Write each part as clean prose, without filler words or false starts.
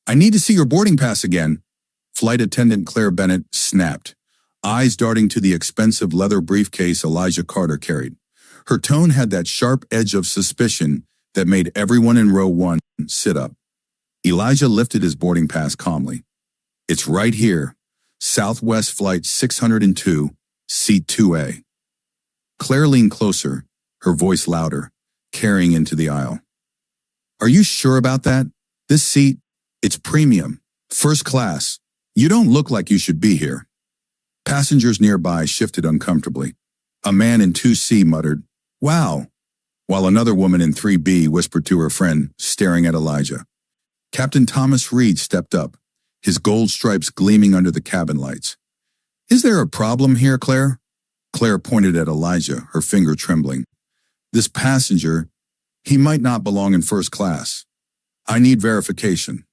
I need to see your boarding pass again. Flight attendant Claire Bennett snapped, eyes darting to the expensive leather briefcase Elijah Carter carried. Her tone had that sharp edge of suspicion that made everyone in row 1 sit up. Elijah lifted his boarding pass calmly. It's right here, Southwest Flight 602, Seat 2A. Claire leaned closer, her voice louder, carrying into the aisle. Are you sure about that? This seat, it's premium, first class. You don't look like you should be here. Passengers nearby shifted uncomfortably. A man in 2C muttered, "Wow," while another woman in 3B whispered to her friend, staring at Elijah. Captain Thomas Reed stepped up, his gold stripes gleaming under the cabin lights. "Is there a problem here, Claire?" Claire pointed at Elijah, her finger trembling. "This passenger, he might not belong in first class. I need verification."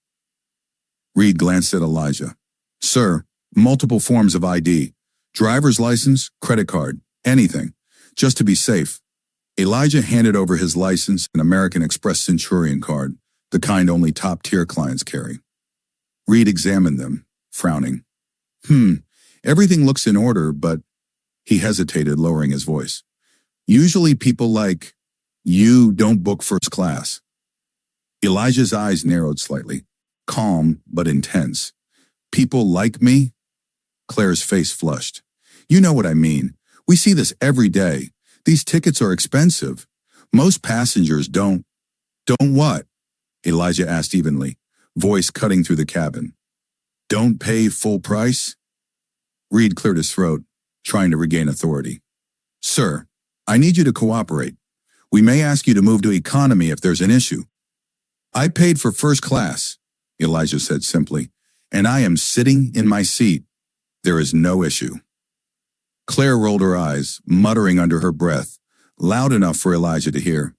Reed glanced at Elijah. "Sir, multiple forms of ID, driver's license, credit card, anything, just to be safe." Elijah handed over his license and American Express Centurion card, the kind only top-tier clients carry. Reed examined them, frowning. Everything looks in order, but..." He hesitated, lowering his voice. "Usually people like you don't book first class." Elijah's eyes narrowed slightly, calm but intense. "People like me?" Claire's face flushed. "You know what I mean. We see this every day. These tickets are expensive. Most passengers don't..." "Don't what?" Elijah asked evenly, voice cutting through the cabin. "Don't pay full price?" Reed cleared his throat, trying to regain authority. "Sir, I need you to cooperate. We may ask you to move to economy if there's an issue." "I paid for first class," Elijah said simply, "and I am sitting in my seat. There is no issue." Claire rolled her eyes, muttering under her breath, loud enough for Elijah to hear.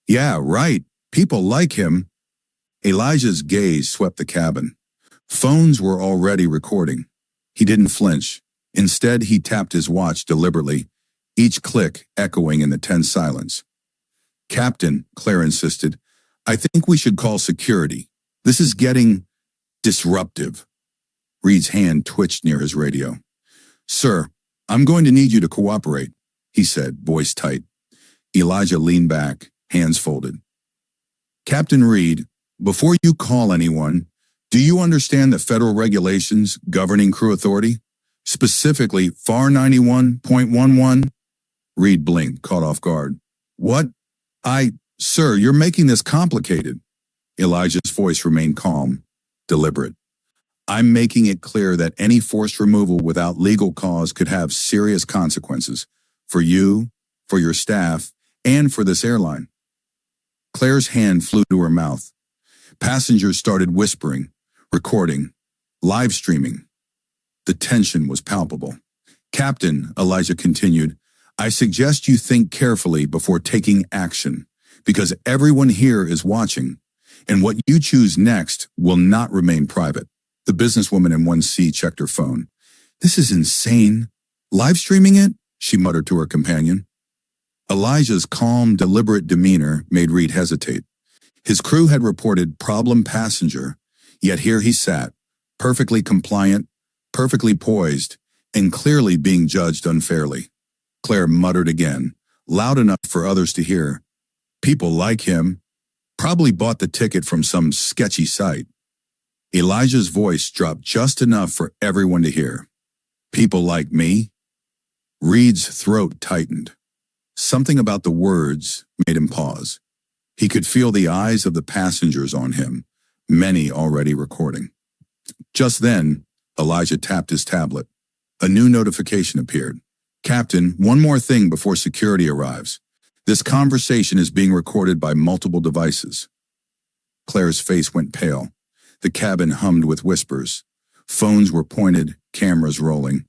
"Yeah, right. People like him." Elijah's gaze swept the cabin. Phones were already recording. He didn't flinch. Instead, he tapped his watch deliberately, each click echoing in the tense silence. "Captain," Claire insisted, "I think we should call security. This is getting disruptive." Reed's hand twitched near his radio. "Sir, I'm going to need you to cooperate," he said, voice tight. Elijah leaned back, hands folded. "Captain Reed, before you call anyone, do you understand the federal regulations governing crew authority? Specifically, FAR 91.11? Reed blinked, caught off guard. "What? Sir, you're making this complicated." Elijah's voice remained calm, deliberate. "I'm making it clear that any forced removal without legal cause could have serious consequences for you, for your staff, and for this airline." Claire's hand flew to her mouth. Passengers started whispering, recording, live streaming. The tension was palpable. "Captain," Elijah continued, "I suggest you think carefully before taking action, because everyone here is watching, and what you choose next will not remain private." The businesswoman in 1C checked her phone. "This is insane. Live streaming it?" she muttered to her companion. Elijah's calm, deliberate demeanor made Reed hesitate. His crew had reported problem passenger, yet here he sat, perfectly compliant, perfectly poised, and clearly being judged unfairly. Claire muttered again, loud enough for others to hear. "People like him. Probably bought the ticket from some sketchy site." Elijah's voice dropped just enough for everyone to hear. "People like me?" Reed's throat tightened. Something about the words made him pause. He could feel the eyes of the passengers on him, many already recording. Just then, Elijah tapped his tablet. A new notification appeared. "Captain, one more thing before security arrives. This conversation is being recorded by multiple devices." Claire's face went pale. The cabin hummed with whispers. Phones were pointed, cameras rolling.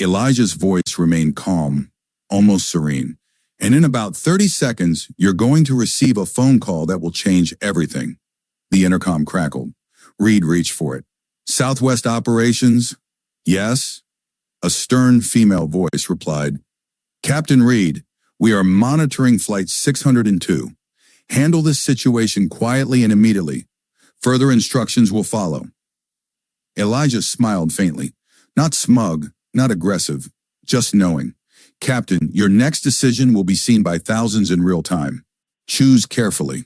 Elijah's voice remained calm, almost serene. "And in about 30 seconds, you're going to receive a phone call that will change everything." The intercom crackled. Reed reached for it. "Southwest Operations?" "Yes?" A stern female voice replied. "Captain Reed, we are monitoring Flight 602. Handle this situation quietly and immediately. Further instructions will follow. Elijah smiled faintly. Not smug, not aggressive, just knowing. Captain, your next decision will be seen by thousands in real time. Choose carefully.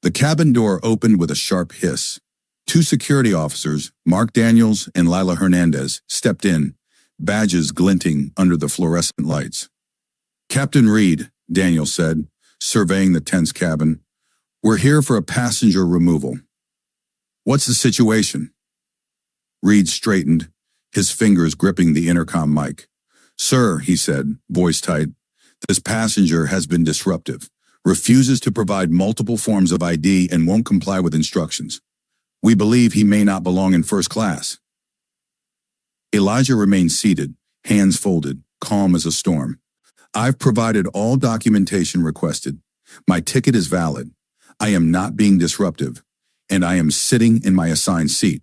The cabin door opened with a sharp hiss. Two security officers, Mark Daniels and Lila Hernandez, stepped in, badges glinting under the fluorescent lights. Captain Reed, Daniels said, surveying the tense cabin, we're here for a passenger removal. What's the situation? Reed straightened, his fingers gripping the intercom mic. Sir, he said, voice tight, this passenger has been disruptive, refuses to provide multiple forms of ID and won't comply with instructions. We believe he may not belong in first class. Elijah remained seated, hands folded, calm as a storm. I've provided all documentation requested. My ticket is valid. I am not being disruptive, and I am sitting in my assigned seat.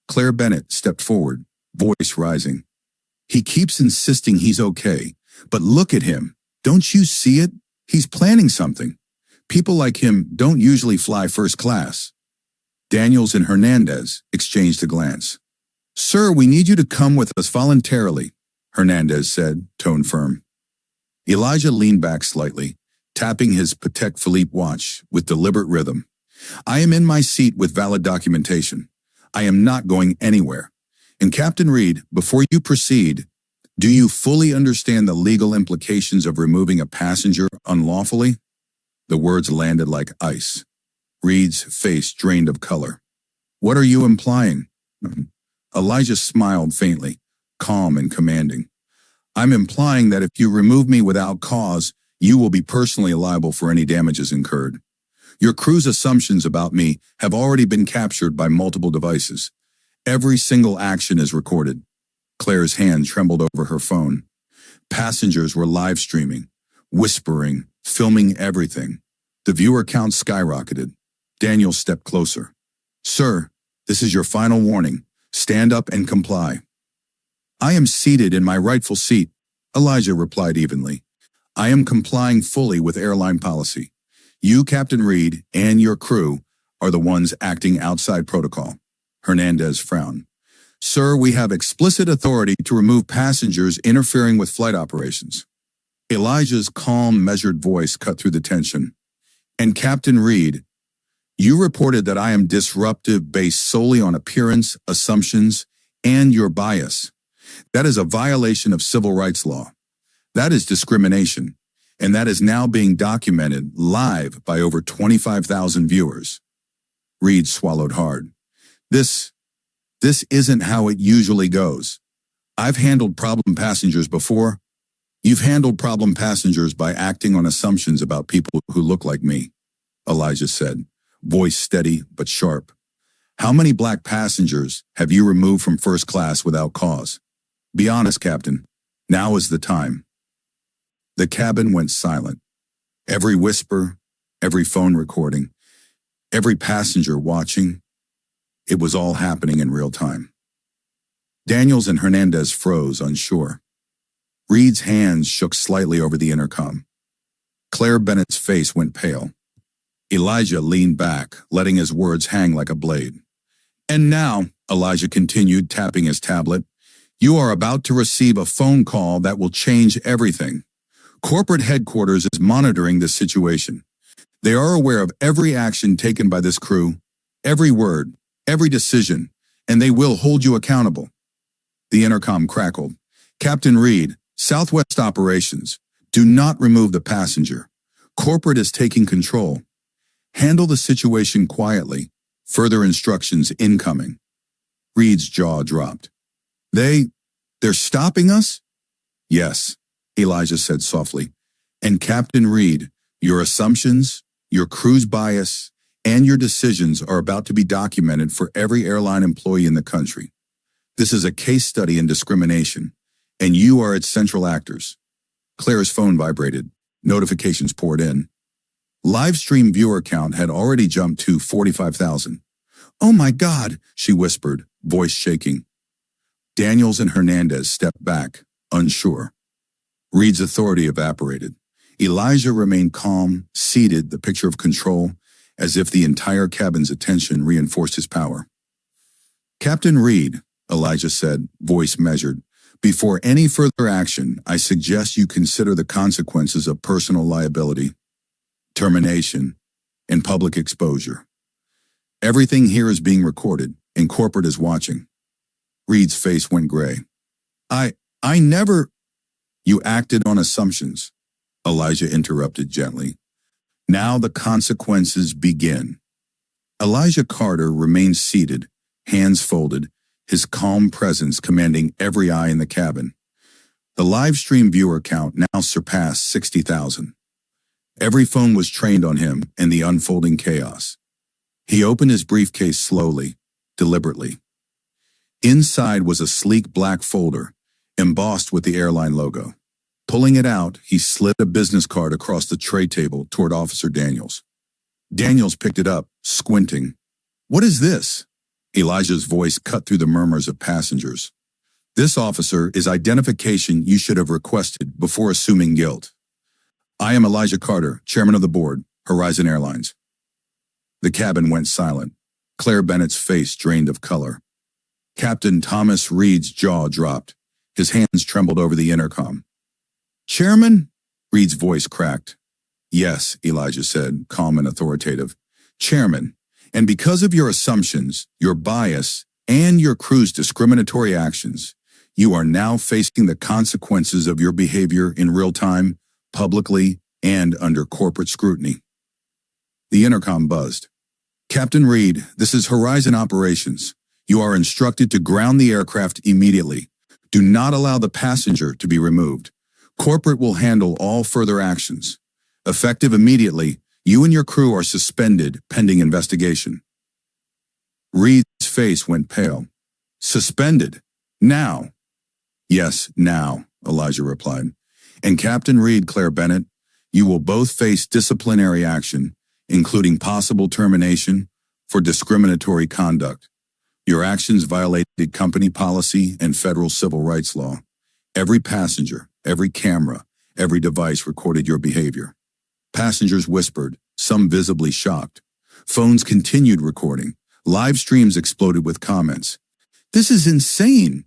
Claire Bennett stepped forward, voice rising. He keeps insisting he's okay, but look at him. Don't you see it? He's planning something. People like him don't usually fly first class. Daniels and Hernandez exchanged a glance. Sir, we need you to come with us voluntarily, Hernandez said, tone firm. Elijah leaned back slightly, tapping his Patek Philippe watch with deliberate rhythm. I am in my seat with valid documentation. I am not going anywhere. And Captain Reed, before you proceed, do you fully understand the legal implications of removing a passenger unlawfully? The words landed like ice. Reed's face drained of color. What are you implying? Elijah smiled faintly, calm and commanding. I'm implying that if you remove me without cause, you will be personally liable for any damages incurred. Your crew's assumptions about me have already been captured by multiple devices. Every single action is recorded. Claire's hand trembled over her phone. Passengers were live streaming, whispering, filming everything. The viewer count skyrocketed. Daniel stepped closer. Sir, this is your final warning. Stand up and comply. I am seated in my rightful seat, Elijah replied evenly. I am complying fully with airline policy. You, Captain Reed, and your crew are the ones acting outside protocol. Hernandez frowned. Sir, we have explicit authority to remove passengers interfering with flight operations. Elijah's calm, measured voice cut through the tension. And Captain Reed, you reported that I am disruptive based solely on appearance, assumptions, and your bias. That is a violation of civil rights law. That is discrimination, and that is now being documented live by over 25,000 viewers. Reed swallowed hard. This isn't how it usually goes. I've handled problem passengers before. You've handled problem passengers by acting on assumptions about people who look like me, Elijah said, voice steady but sharp. How many black passengers have you removed from first class without cause? Be honest, Captain. Now is the time. The cabin went silent. Every whisper, every phone recording, every passenger watching, it was all happening in real time. Daniels and Hernandez froze, unsure. Reed's hands shook slightly over the intercom. Claire Bennett's face went pale. Elijah leaned back, letting his words hang like a blade. And now, Elijah continued, tapping his tablet, you are about to receive a phone call that will change everything. Corporate headquarters is monitoring this situation. They are aware of every action taken by this crew, every word, every decision, and they will hold you accountable. The intercom crackled. Captain Reed, Southwest Operations, do not remove the passenger. Corporate is taking control. Handle the situation quietly. Further instructions incoming. Reed's jaw dropped. They're stopping us? Yes, Elijah said softly. And Captain Reed, your assumptions, your crew's bias, and your decisions are about to be documented for every airline employee in the country. This is a case study in discrimination, and you are its central actors. Claire's phone vibrated. Notifications poured in. Live stream viewer count had already jumped to 45,000. Oh my God, she whispered, voice shaking. Daniels and Hernandez stepped back, unsure. Reed's authority evaporated. Elijah remained calm, seated, the picture of control, as if the entire cabin's attention reinforced his power. "Captain Reed," Elijah said, voice measured, "before any further action, I suggest you consider the consequences of personal liability, termination, and public exposure. Everything here is being recorded, and corporate is watching." Reed's face went gray. I never—" "You acted on assumptions," Elijah interrupted gently. "Now the consequences begin." Elijah Carter remained seated, hands folded, his calm presence commanding every eye in the cabin. The live stream viewer count now surpassed 60,000. Every phone was trained on him and the unfolding chaos. He opened his briefcase slowly, deliberately. Inside was a sleek black folder, embossed with the airline logo. Pulling it out, he slid a business card across the tray table toward Officer Daniels. Daniels picked it up, squinting. "What is this?" Elijah's voice cut through the murmurs of passengers. "This, officer, is identification you should have requested before assuming guilt. I am Elijah Carter, chairman of the board, Horizon Airlines." The cabin went silent. Claire Bennett's face drained of color. Captain Thomas Reed's jaw dropped. His hands trembled over the intercom. "Chairman?" Reed's voice cracked. "Yes," Elijah said, calm and authoritative. "Chairman, and because of your assumptions, your bias, and your crew's discriminatory actions, you are now facing the consequences of your behavior in real time, publicly, and under corporate scrutiny." The intercom buzzed. "Captain Reed, this is Horizon Operations. You are instructed to ground the aircraft immediately. Do not allow the passenger to be removed. Corporate will handle all further actions. Effective immediately, you and your crew are suspended pending investigation." Reed's face went pale. "Suspended? Now?" "Yes, now," Elijah replied. "And Captain Reed, Claire Bennett, you will both face disciplinary action, including possible termination for discriminatory conduct. Your actions violated company policy and federal civil rights law. Every passenger, every camera, every device recorded your behavior." Passengers whispered, some visibly shocked. Phones continued recording. Live streams exploded with comments. "This is insane.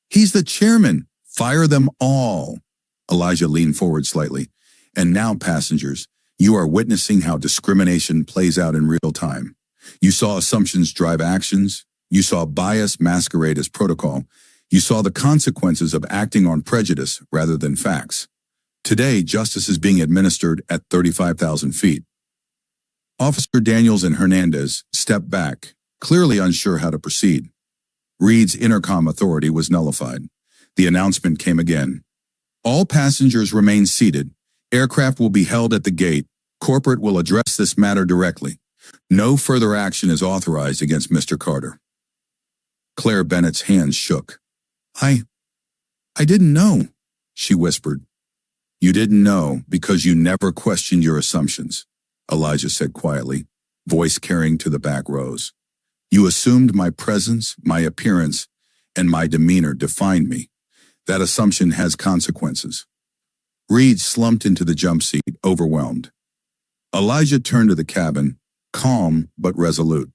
He's the chairman. Fire them all." Elijah leaned forward slightly. "And now, passengers, you are witnessing how discrimination plays out in real time. You saw assumptions drive actions. You saw bias masquerade as protocol. You saw the consequences of acting on prejudice rather than facts. Today, justice is being administered at 35,000 feet." Officer Daniels and Hernandez stepped back, clearly unsure how to proceed. Reed's intercom authority was nullified. The announcement came again. "All passengers remain seated. Aircraft will be held at the gate. Corporate will address this matter directly. No further action is authorized against Mr. Carter." Claire Bennett's hands shook. I didn't know," she whispered. "You didn't know because you never questioned your assumptions," Elijah said quietly, voice carrying to the back rows. "You assumed my presence, my appearance, and my demeanor defined me. That assumption has consequences." Reed slumped into the jump seat, overwhelmed. Elijah turned to the cabin, calm but resolute.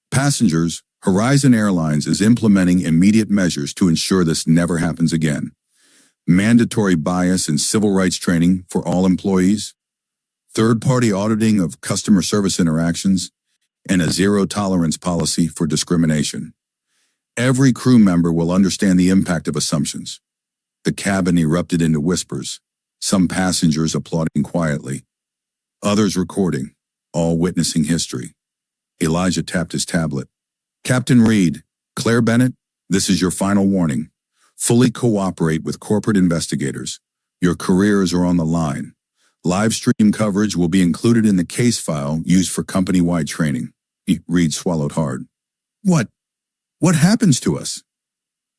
"Passengers, Horizon Airlines is implementing immediate measures to ensure this never happens again. Mandatory bias and civil rights training for all employees, third-party auditing of customer service interactions, and a zero-tolerance policy for discrimination. Every crew member will understand the impact of assumptions." The cabin erupted into whispers, some passengers applauding quietly, others recording, all witnessing history. Elijah tapped his tablet. "Captain Reed, Claire Bennett, this is your final warning. Fully cooperate with corporate investigators. Your careers are on the line. Live stream coverage will be included in the case file used for company-wide training." Reed swallowed hard. What happens to us?"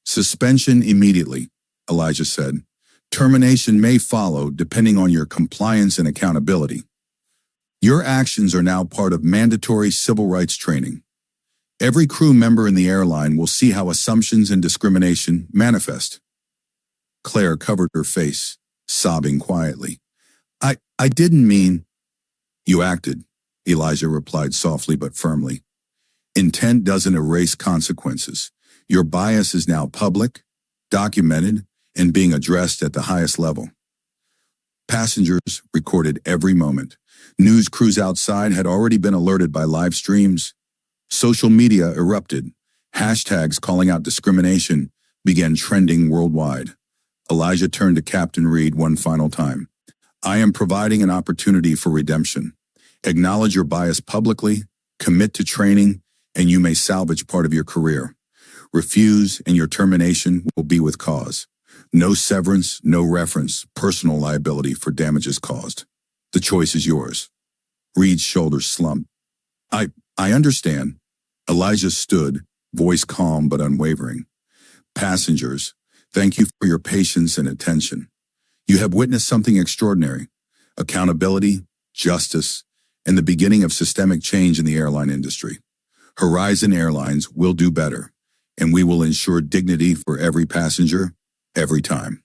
"Suspension immediately," Elijah said. "Termination may follow depending on your compliance and accountability. Your actions are now part of mandatory civil rights training. Every crew member in the airline will see how assumptions and discrimination manifest." Claire covered her face, sobbing quietly. I didn't mean—" "You acted. Elijah replied softly but firmly. Intent doesn't erase consequences. Your bias is now public, documented, and being addressed at the highest level. Passengers recorded every moment. News crews outside had already been alerted by live streams. Social media erupted. Hashtags calling out discrimination began trending worldwide. Elijah turned to Captain Reed one final time. I am providing an opportunity for redemption. Acknowledge your bias publicly, commit to training, and you may salvage part of your career. Refuse, and your termination will be with cause. No severance, no reference, personal liability for damages caused. The choice is yours. Reed's shoulders slumped. I understand. Elijah stood, voice calm but unwavering. Passengers, thank you for your patience and attention. You have witnessed something extraordinary. Accountability, justice, and the beginning of systemic change in the airline industry. Horizon Airlines will do better, and we will ensure dignity for every passenger, every time.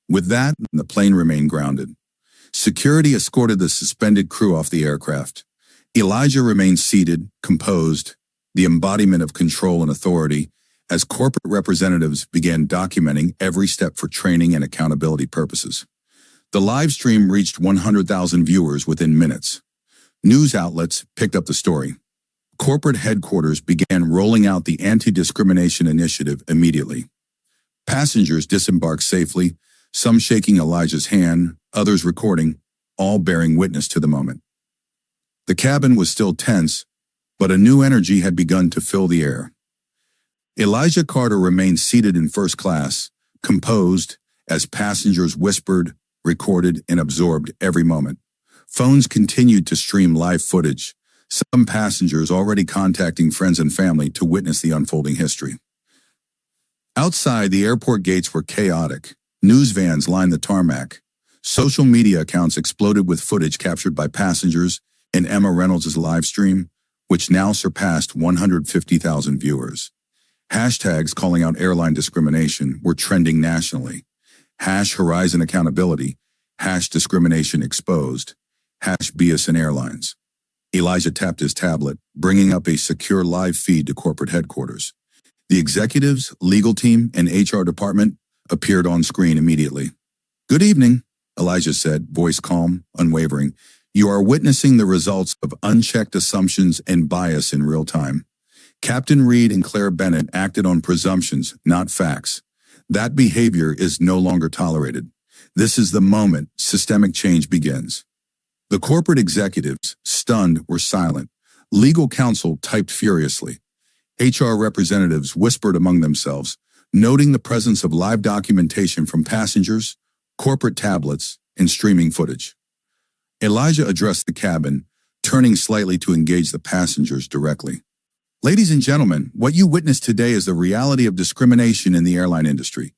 With that, the plane remained grounded. Security escorted the suspended crew off the aircraft. Elijah remained seated, composed, the embodiment of control and authority, as corporate representatives began documenting every step for training and accountability purposes. The live stream reached 100,000 viewers within minutes. News outlets picked up the story. Corporate headquarters began rolling out the anti-discrimination initiative immediately. Passengers disembarked safely, some shaking Elijah's hand, others recording, all bearing witness to the moment. The cabin was still tense, but a new energy had begun to fill the air. Elijah Carter remained seated in first class, composed, as passengers whispered, recorded, and absorbed every moment. Phones continued to stream live footage, some passengers already contacting friends and family to witness the unfolding history. Outside, the airport gates were chaotic. News vans lined the tarmac. Social media accounts exploded with footage captured by passengers in Emma Reynolds' live stream, which now surpassed 150,000 viewers. Hashtags calling out airline discrimination were trending nationally. #Horizon Accountability, #Discrimination Exposed, #BSN Airlines. Elijah tapped his tablet, bringing up a secure live feed to corporate headquarters. The executives, legal team, and HR department appeared on screen immediately. Good evening, Elijah said, voice calm, unwavering. You are witnessing the results of unchecked assumptions and bias in real time. Captain Reed and Claire Bennett acted on presumptions, not facts. That behavior is no longer tolerated. This is the moment systemic change begins. The corporate executives, stunned, were silent. Legal counsel typed furiously. HR representatives whispered among themselves, noting the presence of live documentation from passengers, corporate tablets, and streaming footage. Elijah addressed the cabin, turning slightly to engage the passengers directly. Ladies and gentlemen, what you witnessed today is the reality of discrimination in the airline industry.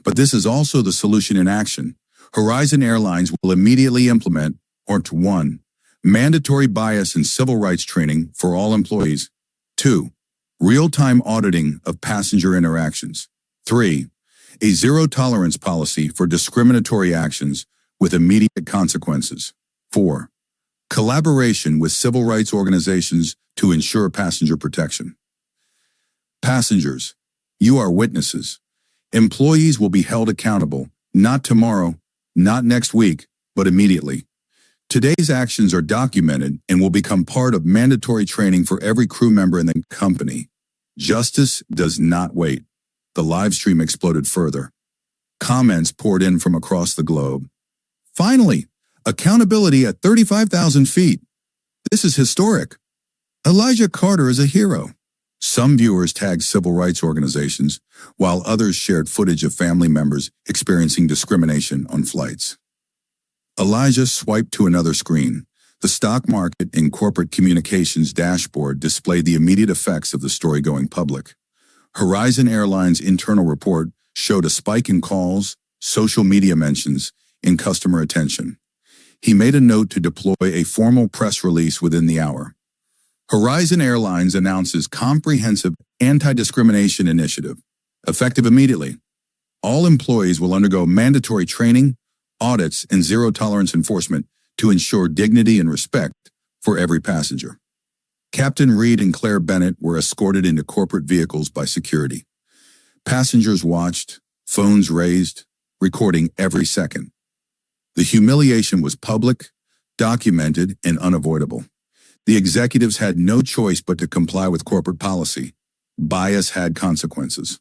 But this is also the solution in action. Horizon Airlines will immediately implement 1. Mandatory bias and civil rights training for all employees. 2. Real-time auditing of passenger interactions. 3. A zero-tolerance policy for discriminatory actions with immediate consequences. 4. Collaboration with civil rights organizations to ensure passenger protection. Passengers, you are witnesses. Employees will be held accountable, not tomorrow, not next week, but immediately. Today's actions are documented and will become part of mandatory training for every crew member in the company. Justice does not wait. The live stream exploded further. Comments poured in from across the globe. Finally, accountability at 35,000 feet. This is historic. Elijah Carter is a hero. Some viewers tagged civil rights organizations, while others shared footage of family members experiencing discrimination on flights. Elijah swiped to another screen. The stock market and corporate communications dashboard displayed the immediate effects of the story going public. Horizon Airlines' internal report showed a spike in calls, social media mentions, and customer attention. He made a note to deploy a formal press release within the hour. Horizon Airlines announces comprehensive anti-discrimination initiative, effective immediately. All employees will undergo mandatory training, audits, and zero-tolerance enforcement to ensure dignity and respect for every passenger. Captain Reed and Claire Bennett were escorted into corporate vehicles by security. Passengers watched, phones raised, recording every second. The humiliation was public, documented, and unavoidable. The executives had no choice but to comply with corporate policy. Bias had consequences.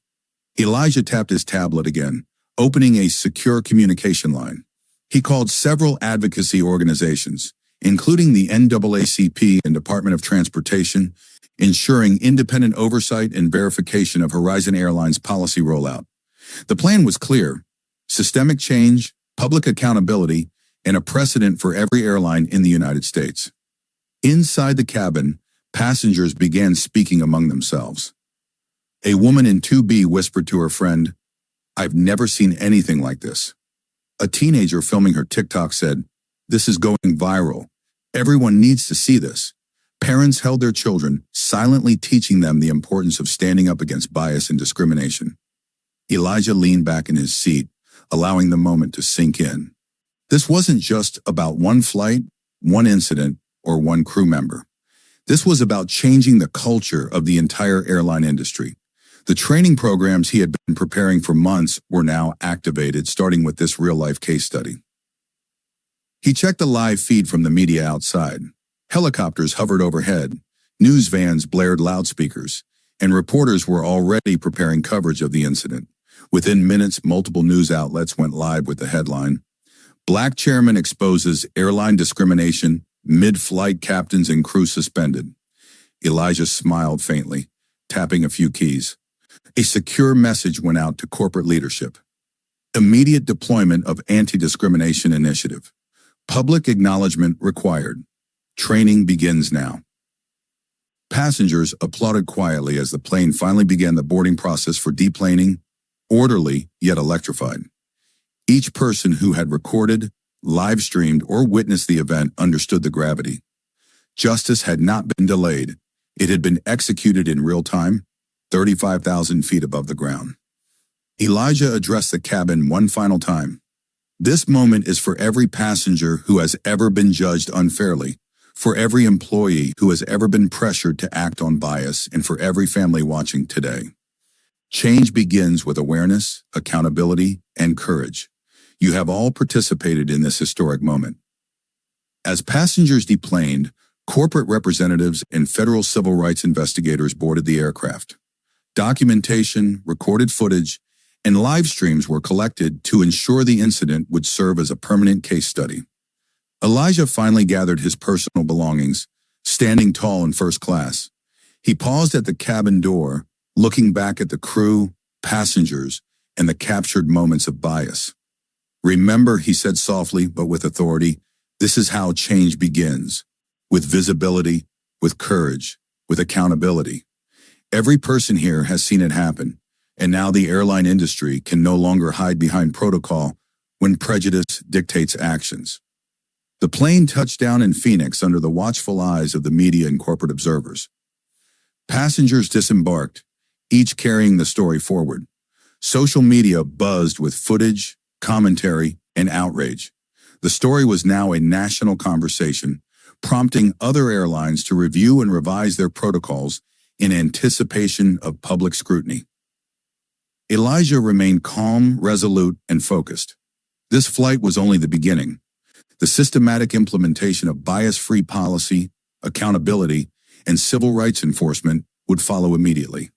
Elijah tapped his tablet again, opening a secure communication line. He called several advocacy organizations, including the NAACP and Department of Transportation, ensuring independent oversight and verification of Horizon Airlines' policy rollout. The plan was clear: systemic change, public accountability, and a precedent for every airline in the United States. Inside the cabin, passengers began speaking among themselves. A woman in 2B whispered to her friend, "I've never seen anything like this." A teenager filming her TikTok said, "This is going viral. Everyone needs to see this." Parents held their children, silently teaching them the importance of standing up against bias and discrimination. Elijah leaned back in his seat, allowing the moment to sink in. This wasn't just about one flight, one incident, or one crew member. This was about changing the culture of the entire airline industry. The training programs he had been preparing for months were now activated, starting with this real-life case study. He checked the live feed from the media outside. Helicopters hovered overhead, news vans blared loudspeakers, and reporters were already preparing coverage of the incident. Within minutes, multiple news outlets went live with the headline, "Black Chairman Exposes Airline Discrimination, Mid-Flight Captains and Crew Suspended." Elijah smiled faintly, tapping a few keys. A secure message went out to corporate leadership. Immediate deployment of anti-discrimination initiative. Public acknowledgement required. Training begins now. Passengers applauded quietly as the plane finally began the boarding process for deplaning, orderly yet electrified. Each person who had recorded, live-streamed, or witnessed the event understood the gravity. Justice had not been delayed. It had been executed in real time, 35,000 feet above the ground. Elijah addressed the cabin one final time. This moment is for every passenger who has ever been judged unfairly, for every employee who has ever been pressured to act on bias, and for every family watching today. Change begins with awareness, accountability, and courage. You have all participated in this historic moment. As passengers deplaned, corporate representatives and federal civil rights investigators boarded the aircraft. Documentation, recorded footage, and live streams were collected to ensure the incident would serve as a permanent case study. Elijah finally gathered his personal belongings, standing tall in first class. He paused at the cabin door, looking back at the crew, passengers, and the captured moments of bias. "Remember," he said softly but with authority, "this is how change begins. With visibility, with courage, with accountability. Every person here has seen it happen, and now the airline industry can no longer hide behind protocol when prejudice dictates actions." The plane touched down in Phoenix under the watchful eyes of the media and corporate observers. Passengers disembarked, each carrying the story forward. Social media buzzed with footage, commentary, and outrage. The story was now a national conversation, prompting other airlines to review and revise their protocols in anticipation of public scrutiny. Elijah remained calm, resolute, and focused. This flight was only the beginning. The systematic implementation of bias-free policy, accountability, and civil rights enforcement would follow immediately.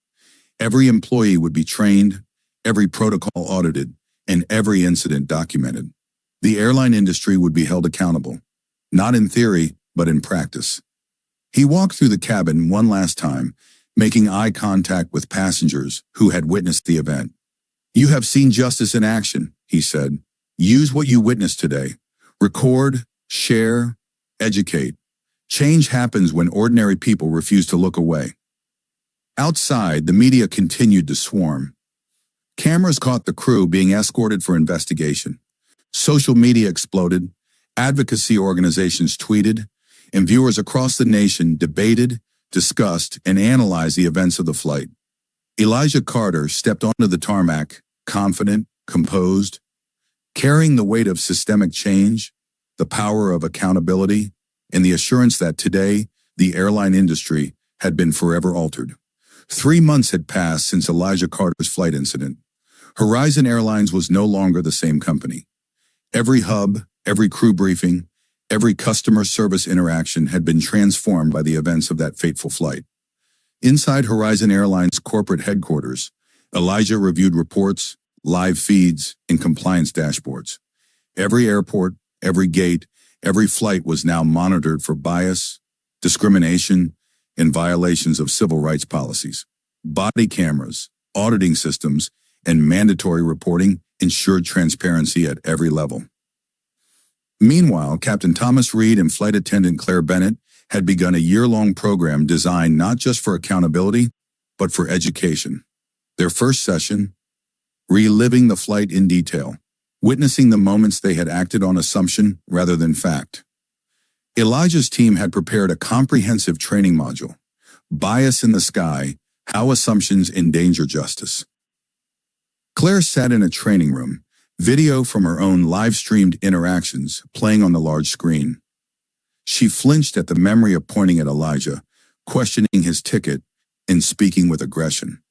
Every employee would be trained, every protocol audited, and every incident documented. The airline industry would be held accountable, not in theory, but in practice. He walked through the cabin one last time, making eye contact with passengers who had witnessed the event. "You have seen justice in action," he said. "Use what you witnessed today. Record, share, educate. Change happens when ordinary people refuse to look away." Outside, the media continued to swarm. Cameras caught the crew being escorted for investigation. Social media exploded, advocacy organizations tweeted, and viewers across the nation debated, discussed, and analyzed the events of the flight. Elijah Carter stepped onto the tarmac, confident, composed, carrying the weight of systemic change, the power of accountability, and the assurance that today, the airline industry had been forever altered. 3 months had passed since Elijah Carter's flight incident. Horizon Airlines was no longer the same company. Every hub, every crew briefing, every customer service interaction had been transformed by the events of that fateful flight. Inside Horizon Airlines' corporate headquarters, Elijah reviewed reports, live feeds, and compliance dashboards. Every airport, every gate, every flight was now monitored for bias, discrimination, and violations of civil rights policies. Body cameras, auditing systems, and mandatory reporting ensured transparency at every level. Meanwhile, Captain Thomas Reed and flight attendant Claire Bennett had begun a year-long program designed not just for accountability, but for education. Their first session, reliving the flight in detail, witnessing the moments they had acted on assumption rather than fact. Elijah's team had prepared a comprehensive training module, Bias in the Sky, How Assumptions Endanger Justice. Claire sat in a training room, video from her own live-streamed interactions playing on the large screen. She flinched at the memory of pointing at Elijah, questioning his ticket, and speaking with aggression.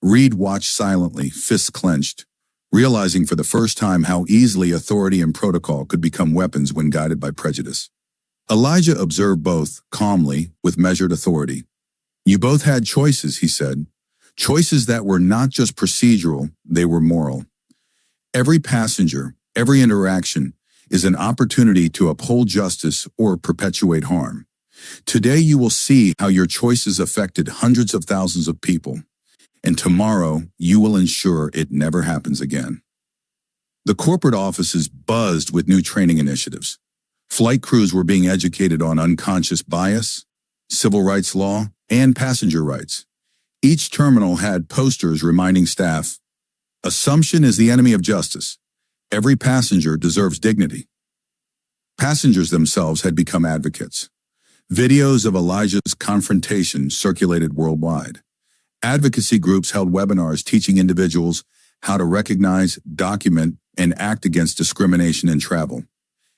Reed watched silently, fists clenched, realizing for the first time how easily authority and protocol could become weapons when guided by prejudice. Elijah observed both, calmly, with measured authority. "You both had choices," he said. Choices that were not just procedural, they were moral. Every passenger, every interaction, is an opportunity to uphold justice or perpetuate harm. Today you will see how your choices affected hundreds of thousands of people, and tomorrow you will ensure it never happens again. The corporate offices buzzed with new training initiatives. Flight crews were being educated on unconscious bias, civil rights law, and passenger rights. Each terminal had posters reminding staff, "Assumption is the enemy of justice. Every passenger deserves dignity." Passengers themselves had become advocates. Videos of Elijah's confrontation circulated worldwide. Advocacy groups held webinars teaching individuals how to recognize, document, and act against discrimination in travel.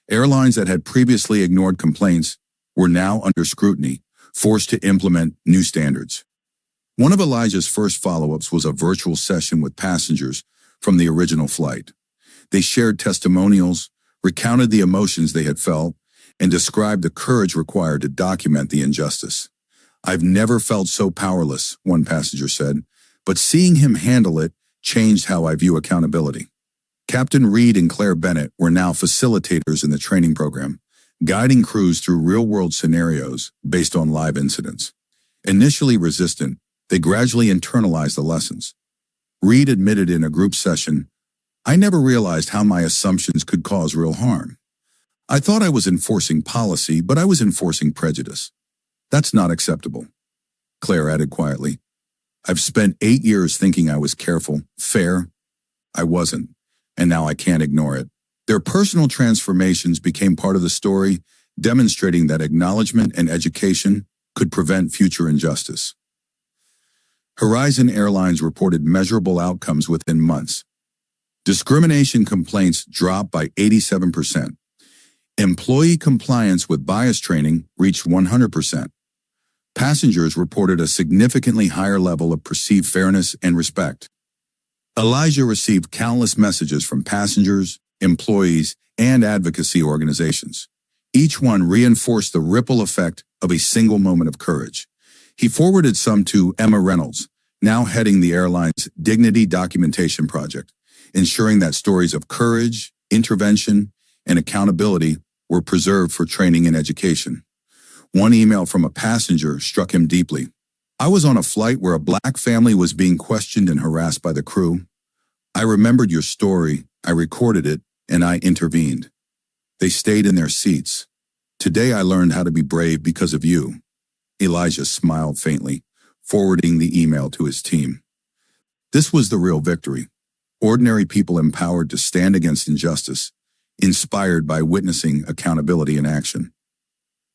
Airlines that had previously ignored complaints were now under scrutiny, forced to implement new standards. One of Elijah's first follow-ups was a virtual session with passengers from the original flight. They shared testimonials, recounted the emotions they had felt, and described the courage required to document the injustice. "I've never felt so powerless," one passenger said, "but seeing him handle it changed how I view accountability." Captain Reed and Claire Bennett were now facilitators in the training program, guiding crews through real-world scenarios based on live incidents. Initially resistant, they gradually internalized the lessons. Reed admitted in a group session, "I never realized how my assumptions could cause real harm. I thought I was enforcing policy, but I was enforcing prejudice. That's not acceptable." Claire added quietly, "I've spent 8 years thinking I was careful, fair. I wasn't, and now I can't ignore it." Their personal transformations became part of the story, demonstrating that acknowledgement and education could prevent future injustice. Horizon Airlines reported measurable outcomes within months. Discrimination complaints dropped by 87%. Employee compliance with bias training reached 100%. Passengers reported a significantly higher level of perceived fairness and respect. Elijah received countless messages from passengers, employees, and advocacy organizations. Each one reinforced the ripple effect of a single moment of courage. He forwarded some to Emma Reynolds, now heading the airline's Dignity Documentation Project, ensuring that stories of courage, intervention, and accountability were preserved for training and education. One email from a passenger struck him deeply. "I was on a flight where a black family was being questioned and harassed by the crew. I remembered your story, I recorded it, and I intervened. They stayed in their seats. Today I learned how to be brave because of you." Elijah smiled faintly, forwarding the email to his team. This was the real victory. Ordinary people empowered to stand against injustice, inspired by witnessing accountability in action.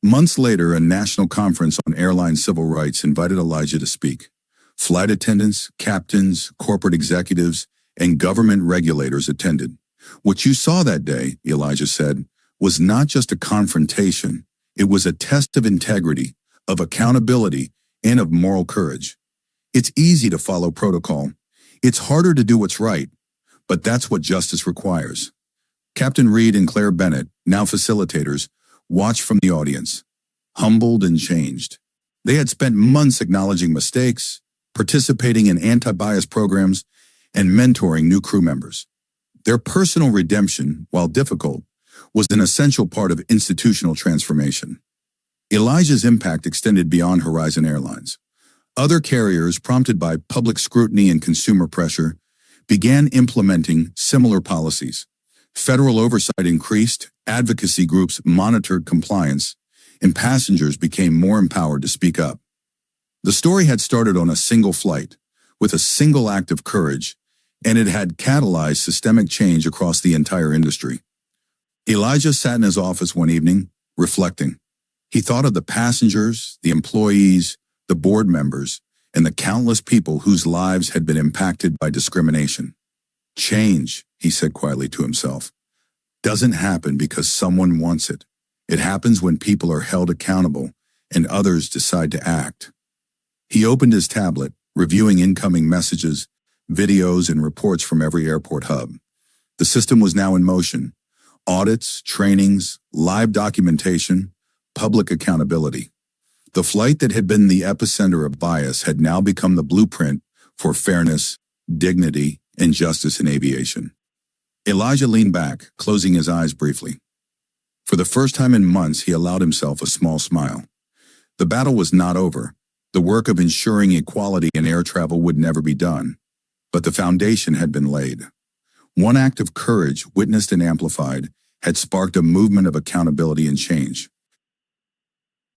Months later, a national conference on airline civil rights invited Elijah to speak. Flight attendants, captains, corporate executives, and government regulators attended. "What you saw that day," Elijah said, "was not just a confrontation, It was a test of integrity, of accountability, and of moral courage. It's easy to follow protocol. It's harder to do what's right, but that's what justice requires. Captain Reed and Claire Bennett, now facilitators, watched from the audience, humbled and changed. They had spent months acknowledging mistakes, participating in anti-bias programs, and mentoring new crew members. Their personal redemption, while difficult, was an essential part of institutional transformation. Elijah's impact extended beyond Horizon Airlines. Other carriers, prompted by public scrutiny and consumer pressure, began implementing similar policies. Federal oversight increased, advocacy groups monitored compliance, and passengers became more empowered to speak up. The story had started on a single flight, with a single act of courage, and it had catalyzed systemic change across the entire industry. Elijah sat in his office one evening, reflecting. He thought of the passengers, the employees, the board members, and the countless people whose lives had been impacted by discrimination. Change, he said quietly to himself, doesn't happen because someone wants it. It happens when people are held accountable and others decide to act. He opened his tablet, reviewing incoming messages, videos, and reports from every airport hub. The system was now in motion. Audits, trainings, live documentation, public accountability. The flight that had been the epicenter of bias had now become the blueprint for fairness, dignity, and justice in aviation. Elijah leaned back, closing his eyes briefly. For the first time in months, he allowed himself a small smile. The battle was not over. The work of ensuring equality in air travel would never be done. But the foundation had been laid. One act of courage, witnessed and amplified, had sparked a movement of accountability and change.